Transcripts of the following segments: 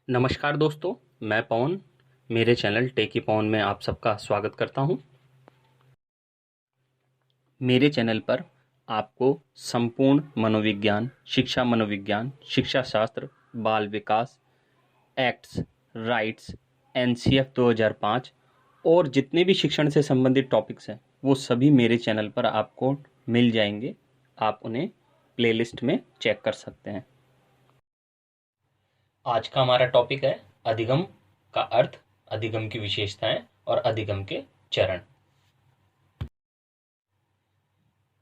नमस्कार दोस्तों, मैं पवन मेरे चैनल टेकी पवन में आप सबका स्वागत करता हूं। मेरे चैनल पर आपको संपूर्ण मनोविज्ञान, शिक्षा शास्त्र, बाल विकास, एक्ट्स, राइट्स, एनसीएफ 2005 और जितने भी शिक्षण से संबंधित टॉपिक्स हैं वो सभी मेरे चैनल पर आपको मिल जाएंगे। आप उन्हें प्लेलिस्ट में चेक कर सकते हैं। आज का हमारा टॉपिक है अधिगम का अर्थ, अधिगम की विशेषताएं और अधिगम के चरण।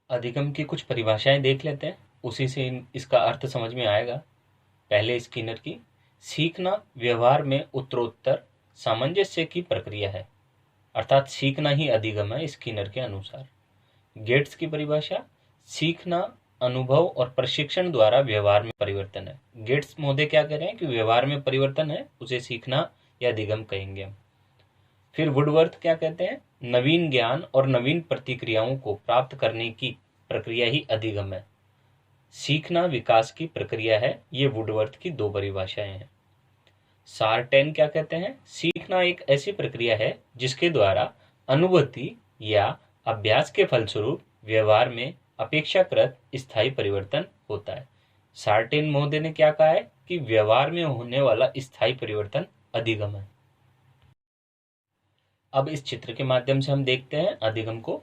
अधिगम की कुछ परिभाषाएं देख लेते हैं, उसी से इसका अर्थ समझ में आएगा। पहले स्किनर की, सीखना व्यवहार में उत्तरोत्तर सामंजस्य की प्रक्रिया है, अर्थात सीखना ही अधिगम है स्किनर के अनुसार। गेट्स की परिभाषा, सीखना अनुभव और प्रशिक्षण द्वारा व्यवहार में परिवर्तन है। गेट्स महोदय क्या कह रहे हैं कि व्यवहार में परिवर्तन है, उसे सीखना या अधिगम कहेंगे हम। फिर वुडवर्थ क्या कहते हैं, नवीन ज्ञान और नवीन प्रतिक्रियाओं को प्राप्त करने की प्रक्रिया ही अधिगम है। सीखना विकास की प्रक्रिया है। ये वुडवर्थ की दो परिभाषाएं हैं। सार्टेन क्या कहते हैं, सीखना एक ऐसी प्रक्रिया है जिसके द्वारा अनुभूति या अभ्यास के फलस्वरूप व्यवहार में अपेक्षाकृत स्थायी परिवर्तन होता है। सार्टेन महोदय ने क्या कहा है कि व्यवहार में होने वाला स्थायी परिवर्तन अधिगम है। अब इस चित्र के माध्यम से हम देखते हैं अधिगम को।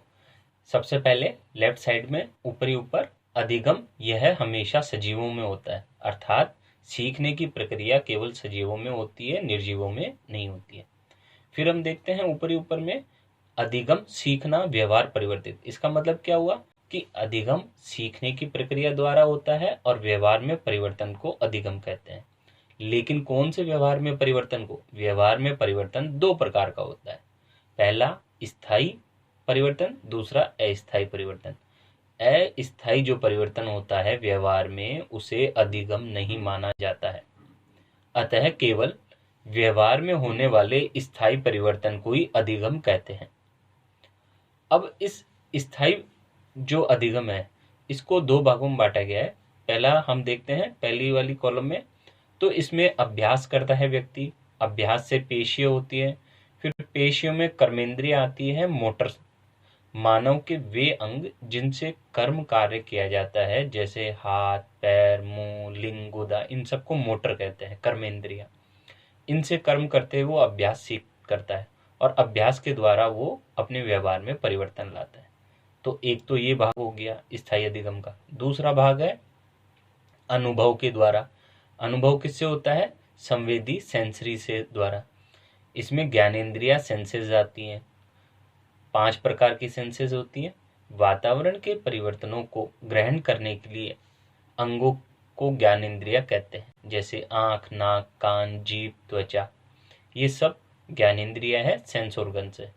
सबसे पहले लेफ्ट साइड में ऊपरी ऊपर अधिगम यह हमेशा सजीवों में होता है, अर्थात सीखने की प्रक्रिया केवल सजीवों में होती है, निर्जीवों में नहीं होती है। फिर हम देखते हैं ऊपरी ऊपर में अधिगम सीखना व्यवहार परिवर्तित। इसका मतलब क्या हुआ कि अधिगम सीखने की प्रक्रिया द्वारा होता है और व्यवहार में परिवर्तन को अधिगम कहते हैं। लेकिन कौन से व्यवहार में परिवर्तन को? व्यवहार में परिवर्तन दो प्रकार का होता है। पहला स्थायी परिवर्तन, दूसरा अस्थायी परिवर्तन। अस्थायी जो परिवर्तन होता है व्यवहार में, उसे अधिगम नहीं माना जाता है। अतः केवल व्यवहार में होने वाले स्थायी परिवर्तन को ही अधिगम कहते हैं। अब इस स्थायी जो अधिगम है, इसको दो भागों में बांटा गया है। पहला हम देखते हैं पहली वाली कॉलम में, तो इसमें अभ्यास करता है व्यक्ति, अभ्यास से पेशियां होती है, फिर पेशियों में कर्मेंद्रिय आती है, मोटर, मानव के वे अंग जिनसे कर्म कार्य किया जाता है, जैसे हाथ, पैर, मुंह, लिंग, गुदा, इन सबको मोटर कहते हैं, कर्मेंद्रिय। इनसे कर्म करते हुए वो अभ्यास सीख करता है और अभ्यास के द्वारा वो अपने व्यवहार में परिवर्तन लाता है। तो एक तो ये भाग हो गया स्थायी अधिगम का। दूसरा भाग है अनुभव के द्वारा। अनुभव किससे होता है? संवेदी, सेंसरी से द्वारा। इसमें ज्ञानेंद्रिया सेंसेस आती हैं। 5 प्रकार की सेंसेस होती हैं। वातावरण के परिवर्तनों को ग्रहण करने के लिए अंगों को ज्ञानेंद्रिया कहते हैं, जैसे आंख, नाक, कान, जीभ, त्वचा, ये सब ज्ञानेंद्रिया है, सेंस ऑर्गन से।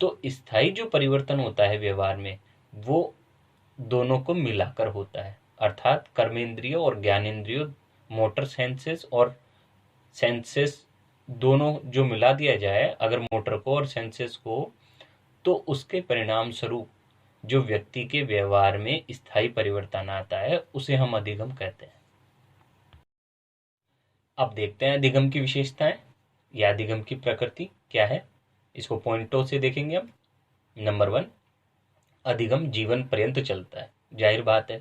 तो स्थायी जो परिवर्तन होता है व्यवहार में, वो दोनों को मिलाकर होता है, अर्थात कर्मेंद्रिय और ज्ञानेंद्रिय, मोटर सेंसेस और सेंसेस दोनों जो मिला दिया जाए अगर मोटर को और सेंसेस को, तो उसके परिणाम स्वरूप जो व्यक्ति के व्यवहार में स्थायी परिवर्तन आता है उसे हम अधिगम कहते हैं। अब देखते हैं अधिगम की विशेषताएं या अधिगम की प्रकृति क्या है। इसको पॉइंटों से देखेंगे हम। नंबर 1, अधिगम जीवन पर्यंत चलता है। जाहिर बात है,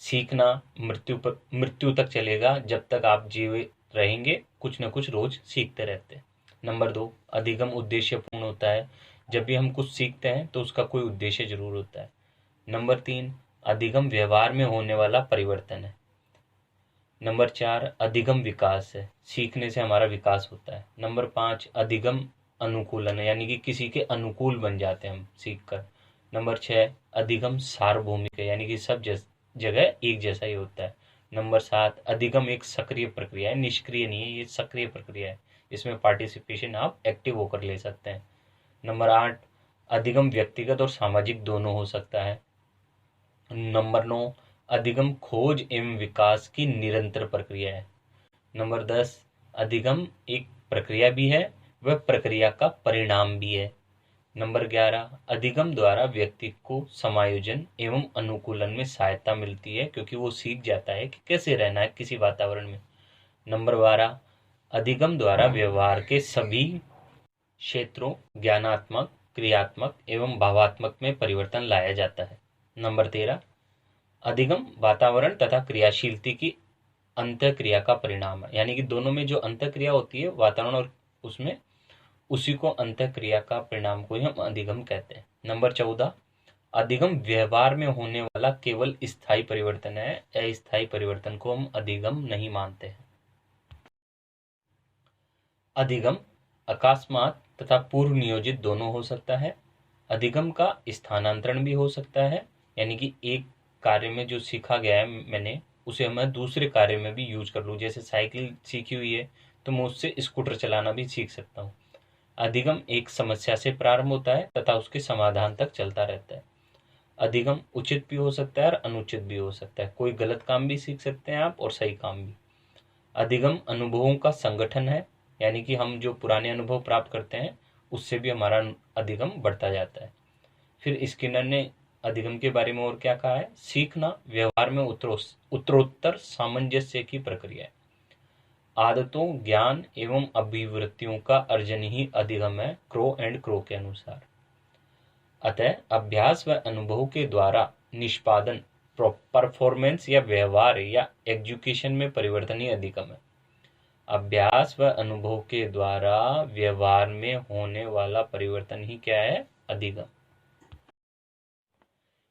सीखना मृत्यु तक चलेगा। जब तक आप जीवित रहेंगे कुछ न कुछ रोज सीखते रहते हैं। नंबर 2, अधिगम उद्देश्यपूर्ण होता है। जब भी हम कुछ सीखते हैं तो उसका कोई उद्देश्य जरूर होता है। नंबर 3, अधिगम व्यवहार में होने वाला परिवर्तन है। नंबर 4, अधिगम विकास है, सीखने से हमारा विकास होता है। नंबर 5, अधिगम अनुकूलन है, यानी कि किसी के अनुकूल बन जाते हैं हम सीख कर। नंबर 6, अधिगम सार्वभौमिक है, यानी कि सब जगह एक जैसा ही होता है। नंबर 7, अधिगम एक सक्रिय प्रक्रिया है, निष्क्रिय नहीं है, ये सक्रिय प्रक्रिया है, इसमें पार्टिसिपेशन आप एक्टिव होकर ले सकते हैं। नंबर 8, अधिगम व्यक्तिगत और सामाजिक दोनों हो सकता है। नंबर 9, अधिगम खोज एवं विकास की निरंतर प्रक्रिया है। नंबर 10, अधिगम एक प्रक्रिया भी है, वह प्रक्रिया का परिणाम भी है। नंबर 11, अधिगम द्वारा व्यक्ति को समायोजन एवं अनुकूलन में सहायता मिलती है, क्योंकि वो सीख जाता है कि कैसे रहना है किसी वातावरण में। नंबर 12, अधिगम द्वारा व्यवहार के सभी क्षेत्रों ज्ञानात्मक, क्रियात्मक एवं भावात्मक में परिवर्तन लाया जाता है। नंबर 13, अधिगम वातावरण तथा क्रियाशीलता की अंतःक्रिया का परिणाम है। यानी कि दोनों में जो अंतःक्रिया होती है वातावरण और उसमें, उसी को अंतःक्रिया का परिणाम को ही हम अधिगम कहते हैं। नंबर 14, अधिगम व्यवहार में होने वाला केवल स्थायी परिवर्तन है। अस्थायी परिवर्तन को हम अधिगम नहीं मानते हैं। अधिगम अकस्मात तथा पूर्व नियोजित दोनों हो सकता है। अधिगम का स्थानांतरण भी हो सकता है, यानी कि एक कार्य में जो सीखा गया है मैंने, उसे मैं दूसरे कार्य में भी यूज कर लूँ। जैसे साइकिल सीखी हुई है तो मैं उससे स्कूटर चलाना भी सीख सकता हूँ। अधिगम एक समस्या से प्रारंभ होता है तथा उसके समाधान तक चलता रहता है। अधिगम उचित भी हो सकता है और अनुचित भी हो सकता है। कोई गलत काम भी सीख सकते हैं आप और सही काम भी। अधिगम अनुभवों का संगठन है, यानी कि हम जो पुराने अनुभव प्राप्त करते हैं उससे भी हमारा अधिगम बढ़ता जाता है। फिर स्किनर ने अधिगम के बारे में और क्या कहा है? सीखना व्यवहार में उत्तरोत्तर सामंजस्य की प्रक्रिया है। आदतों, ज्ञान एवं अभिवृत्तियों का अर्जन ही अधिगम है, क्रो एंड क्रो के अनुसार। अतः अभ्यास व अनुभव के द्वारा निष्पादन, परफॉर्मेंस या व्यवहार या एजुकेशन में परिवर्तन ही अधिगम है। अभ्यास व अनुभव के द्वारा व्यवहार में होने वाला परिवर्तन ही क्या है? अधिगम।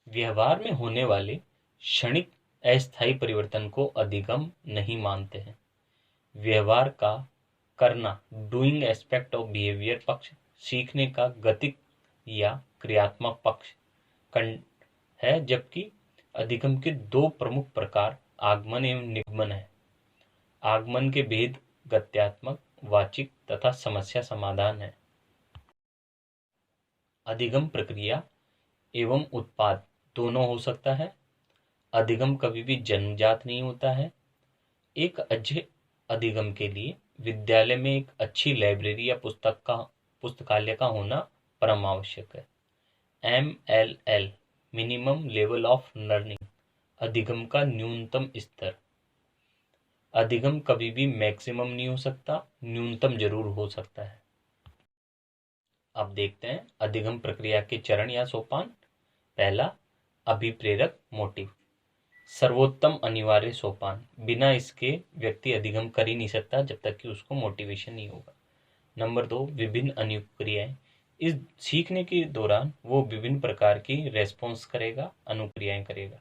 व्यवहार में होने वाले क्षणिक अस्थायी परिवर्तन को अधिगम नहीं मानते हैं। व्यवहार का करना, डूइंग एस्पेक्ट ऑफ बिहेवियर पक्ष सीखने का गतिक या क्रियात्मक पक्ष है, जबकि अधिगम के दो प्रमुख प्रकार आगमन एवं निगमन है। आगमन के भेद गत्यात्मक, वाचिक तथा समस्या समाधान है। अधिगम प्रक्रिया एवं उत्पाद दोनों हो सकता है। अधिगम कभी भी जन्मजात नहीं होता है। एक अच्छे अधिगम के लिए विद्यालय में एक अच्छी लाइब्रेरी या पुस्तकालय का होना परम आवश्यक है। MLL minimum level of learning, अधिगम का न्यूनतम स्तर। अधिगम कभी भी मैक्सिमम नहीं हो सकता, न्यूनतम जरूर हो सकता है। अब देखते हैं अधिगम प्रक्रिया के चरण या सोपान। पहला, अभिप्रेरक मोटिव, सर्वोत्तम अनिवार्य सोपान। बिना इसके व्यक्ति अधिगम कर ही नहीं सकता जब तक कि उसको मोटिवेशन नहीं होगा। नंबर 2, विभिन्न अनुक्रियाएं। इस सीखने के दौरान वो विभिन्न प्रकार की रेस्पॉन्स करेगा, अनुक्रियाएं करेगा।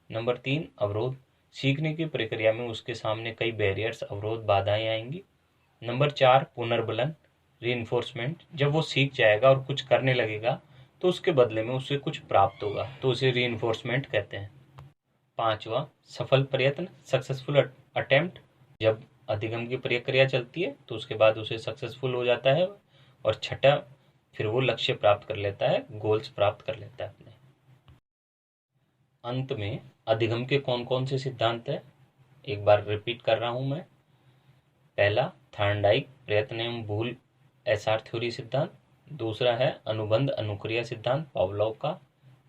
नंबर 3, अवरोध। सीखने की प्रक्रिया में उसके सामने कई बैरियर्स, अवरोध, बाधाएं आएंगी। नंबर 4, पुनर्बलन, रीइंफोर्समेंट। जब वो सीख जाएगा और कुछ करने लगेगा तो उसके बदले में उसे कुछ प्राप्त होगा, तो उसे रीइंफोर्समेंट कहते हैं। 5वां, सफल प्रयत्न, सक्सेसफुल अटेम्प्ट। जब अधिगम की प्रक्रिया चलती है तो उसके बाद उसे सक्सेसफुल हो जाता है। और 6, फिर वो लक्ष्य प्राप्त कर लेता है, गोल्स प्राप्त कर लेता है अपने। अंत में अधिगम के कौन कौन से सिद्धांत है, एक बार रिपीट कर रहा हूं मैं। पहला, थॉर्नडाइक प्रयत्न एवं भूल SR थ्योरी सिद्धांत। दूसरा है अनुबंध अनुक्रिया सिद्धांत, पावलोव का।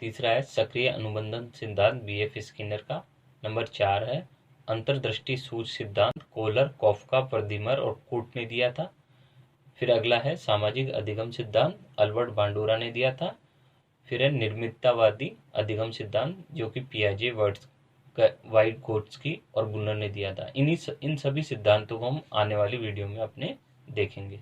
तीसरा है सक्रिय अनुबंधन सिद्धांत, BF स्किनर का। नंबर 4 है अंतर्दृष्टि सूझ सिद्धांत, कोहलर, कॉफका, वर्दीमर और कूट ने दिया था। फिर अगला है सामाजिक अधिगम सिद्धांत, अल्बर्ट बांडुरा ने दिया था। फिर है निर्मिततावादी अधिगम सिद्धांत, जो कि पियाजे, वाइटगोत्स्की और बुलर ने दिया था। इन सभी सिद्धांतों को हम आने वाली वीडियो में अपने देखेंगे।